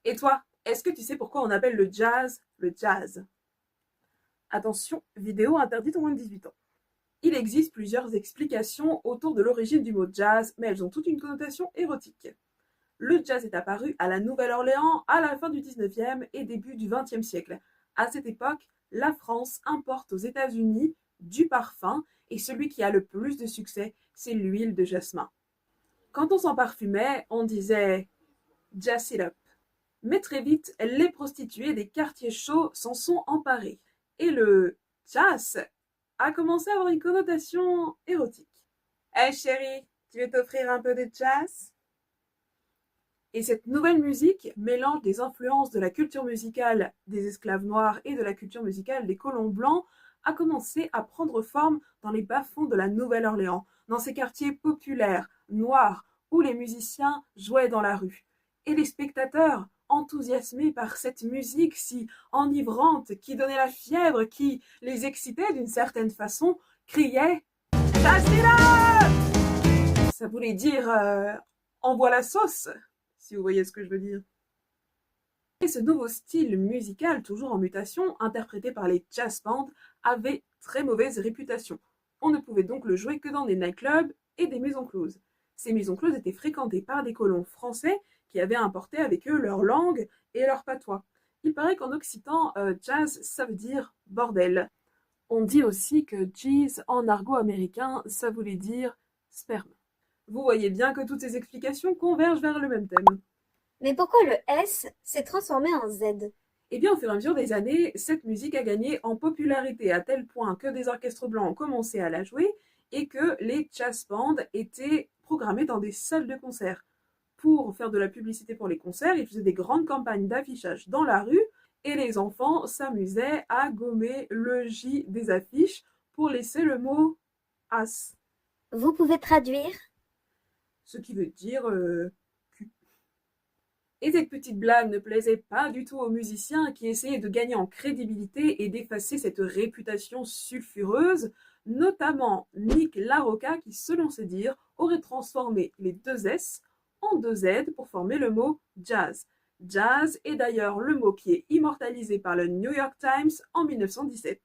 Et toi, est-ce que tu sais pourquoi on appelle le jazz? Attention, vidéo interdite aux moins de 18 ans. Il existe plusieurs explications autour de l'origine du mot jazz, mais elles ont toutes une connotation érotique. Le jazz est apparu à la Nouvelle-Orléans à la fin du 19e et début du 20e siècle. À cette époque, la France importe aux États-Unis du parfum et celui qui a le plus de succès, c'est l'huile de jasmin. Quand on s'en parfumait, on disait jazz it up. Mais très vite, les prostituées des quartiers chauds s'en sont emparées. Et le jazz a commencé à avoir une connotation érotique. Hey chérie, tu veux t'offrir un peu de jazz? Et cette nouvelle musique mélange des influences de la culture musicale des esclaves noirs et de la culture musicale des colons blancs, a commencé à prendre forme dans les bas-fonds de la Nouvelle-Orléans, dans ces quartiers populaires, noirs, où les musiciens jouaient dans la rue. Et les spectateurs, enthousiasmés par cette musique si enivrante, qui donnait la fièvre, qui les excitait d'une certaine façon, criaient Jazz-Dealer! Ça voulait dire envoie la sauce, si vous voyez ce que je veux dire. Et ce nouveau style musical, toujours en mutation, interprété par les jazz bands, avait très mauvaise réputation. On ne pouvait donc le jouer que dans des nightclubs et des maisons closes. Ces maisons closes étaient fréquentées par des colons français qui avaient importé avec eux leur langue et leur patois. Il paraît qu'en occitan, jazz, ça veut dire bordel. On dit aussi que jeez, en argot américain, ça voulait dire sperme. Vous voyez bien que toutes ces explications convergent vers le même thème. Mais pourquoi le S s'est transformé en Z? Eh bien, au fur et à mesure des années, cette musique a gagné en popularité à tel point que des orchestres blancs ont commencé à la jouer et que les jazz bands étaient programmés dans des salles de concert. Pour faire de la publicité pour les concerts, ils faisaient des grandes campagnes d'affichage dans la rue et les enfants s'amusaient à gommer le J des affiches pour laisser le mot as, Vous pouvez traduire? ce qui veut dire cul. Et cette petite blague ne plaisait pas du tout aux musiciens qui essayaient de gagner en crédibilité et d'effacer cette réputation sulfureuse, notamment Nick LaRocca qui, selon ses dires, aurait transformé les deux S en deux Z pour former le mot jazz. Jazz est d'ailleurs le mot qui est immortalisé par le New York Times en 1917.